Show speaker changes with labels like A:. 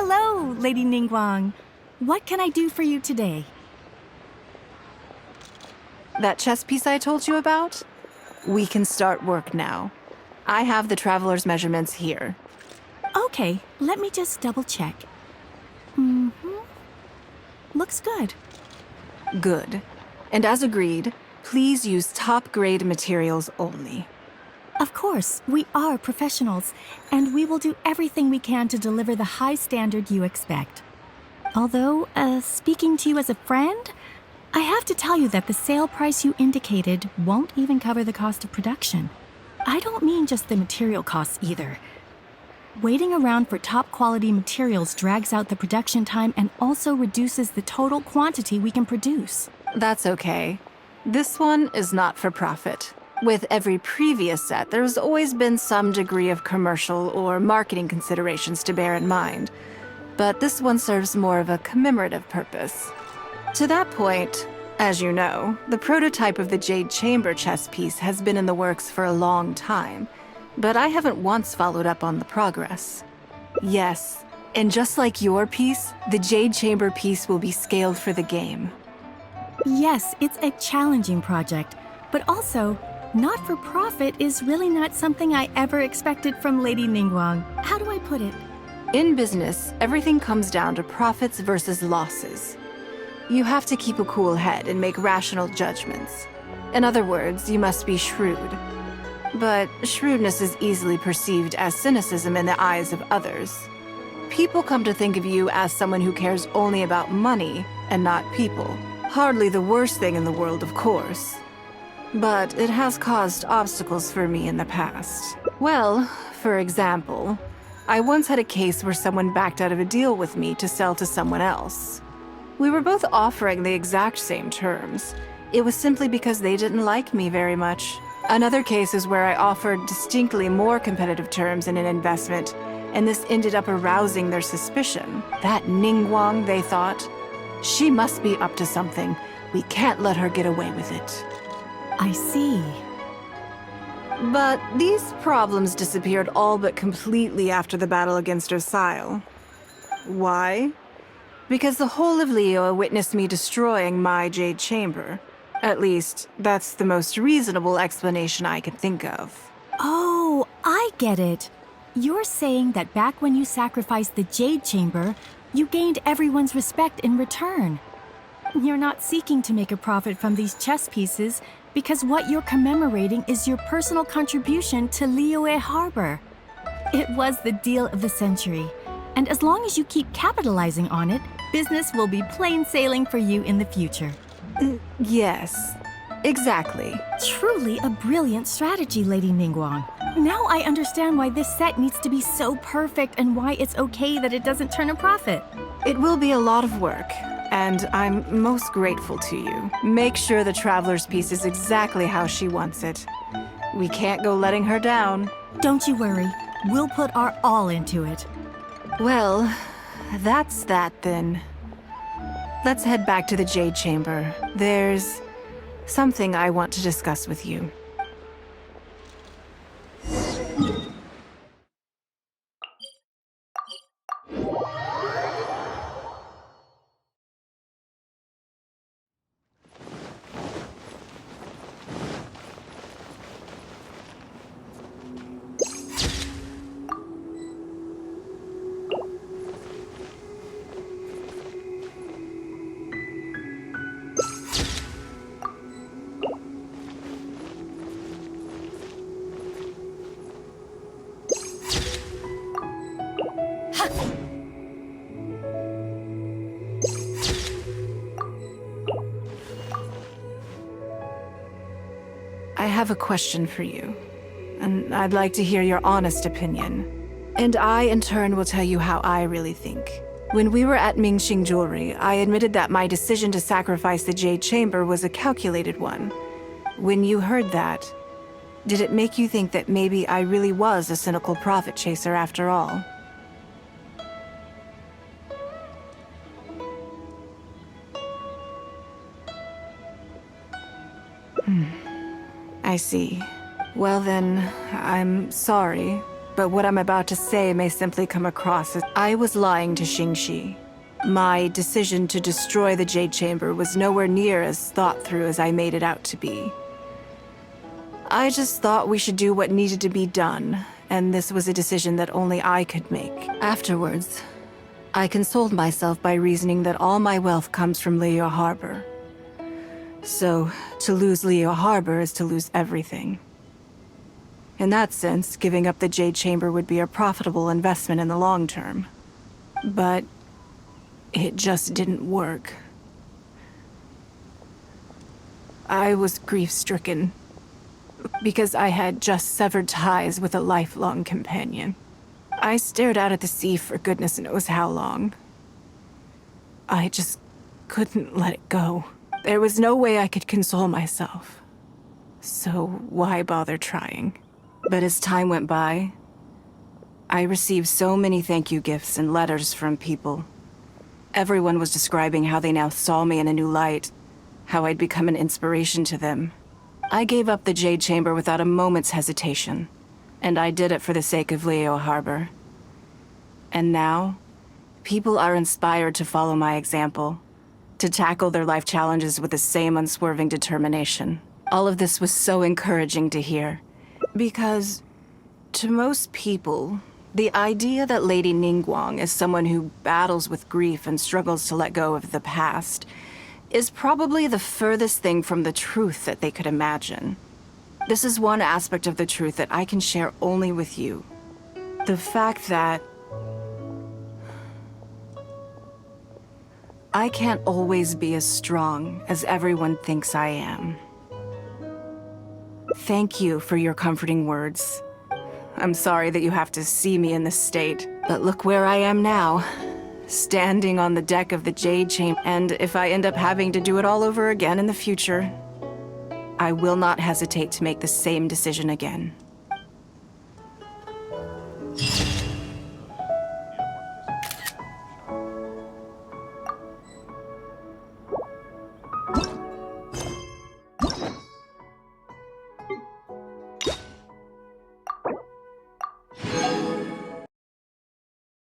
A: Hello, Lady Nigguang. What can I do for you today?
B: That chess piece I told you about? We can start work now. I have the traveler's measurements here.
A: Okay, let me just double check. Looks good.
B: Good. And as agreed, please use top-grade materials only.
A: Of course, we are professionals, and we will do everything we can to deliver the high standard you expect. Although, speaking to you as a friend, I have to tell you that the sale price you indicated won't even cover the cost of production. I don't mean just the material costs either. Waiting around for top-quality materials drags out the production time and also reduces the total quantity we can produce.
B: That's okay. This one is not for profit. With every previous set, there's always been some degree of commercial or marketing considerations to bear in mind. But this one serves more of a commemorative purpose. To that point, as you know, the prototype of the Jade Chamber chess piece has been in the works for a long time. But I haven't once followed up on the progress. Yes, and just like your piece, the Jade Chamber piece will be scaled for the game.
A: Yes, it's a challenging project, but also, not for profit is really not something I ever expected from Lady Nigguang. How do I put it?
B: In business, everything comes down to profits versus losses. You have to keep a cool head and make rational judgments. In other words, you must be shrewd. But shrewdness is easily perceived as cynicism in the eyes of others. People come to think of you as someone who cares only about money and not people. Hardly the worst thing in the world, of course. But it has caused obstacles for me in the past. Well, for example, I once had a case where someone backed out of a deal with me to sell to someone else. We were both offering the exact same terms. It was simply because they didn't like me very much. Another case is where I offered distinctly more competitive terms in an investment, and this ended up arousing their suspicion. That Nigguang, they thought. She must be up to something. We can't let her get away with it.
A: I see.
B: But these problems disappeared all but completely after the battle against Osile. Why? Because the whole of Liyue witnessed me destroying my Jade Chamber. At least, that's the most reasonable explanation I can think of.
A: Oh, I get it. You're saying that back when you sacrificed the Jade Chamber, you gained everyone's respect in return. You're not seeking to make a profit from these chess pieces because what you're commemorating is your personal contribution to Liyue Harbor. It was the deal of the century, and as long as you keep capitalizing on it, business will be plain sailing for you in the future.
B: Yes, exactly.
A: Truly a brilliant strategy, Lady Nigguang. Now I understand why this set needs to be so perfect and why it's okay that it doesn't turn a profit.
B: It will be a lot of work, and I'm most grateful to you. Make sure the Traveler's piece is exactly how she wants it. We can't go letting her down.
A: Don't you worry. We'll put our all into it.
B: Well, that's that then. Let's head back to the Jade Chamber. There's something I want to discuss with you. I have a question for you, and I'd like to hear your honest opinion. And I, in turn, will tell you how I really think. When we were at Mingxing Jewelry, I admitted that my decision to sacrifice the Jade Chamber was a calculated one. When you heard that, did it make you think that maybe I really was a cynical profit chaser after all? I see. Well then, I'm sorry. But what I'm about to say may simply come across as I was lying to Xingxi. My decision to destroy the Jade Chamber was nowhere near as thought through as I made it out to be. I just thought we should do what needed to be done, and this was a decision that only I could make. Afterwards, I consoled myself by reasoning that all my wealth comes from Liyue Harbor. So, to lose Liyue Harbor is to lose everything. In that sense, giving up the Jade Chamber would be a profitable investment in the long term. But it just didn't work. I was grief-stricken because I had just severed ties with a lifelong companion. I stared out at the sea for goodness knows how long. I just couldn't let it go. There was no way I could console myself. So why bother trying? But as time went by, I received so many thank you gifts and letters from people. Everyone was describing how they now saw me in a new light, how I'd become an inspiration to them. I gave up the Jade Chamber without a moment's hesitation, and I did it for the sake of Liyue Harbor. And now, people are inspired to follow my example, to tackle their life challenges with the same unswerving determination. All of this was so encouraging to hear, because to most people, the idea that Lady Nigguang is someone who battles with grief and struggles to let go of the past is probably the furthest thing from the truth that they could imagine. This is one aspect of the truth that I can share only with you. The fact that I can't always be as strong as everyone thinks I am. Thank you for your comforting words. I'm sorry that you have to see me in this state, but look where I am now, standing on the deck of the Jade Chamber. And if I end up having to do it all over again in the future, I will not hesitate to make the same decision again.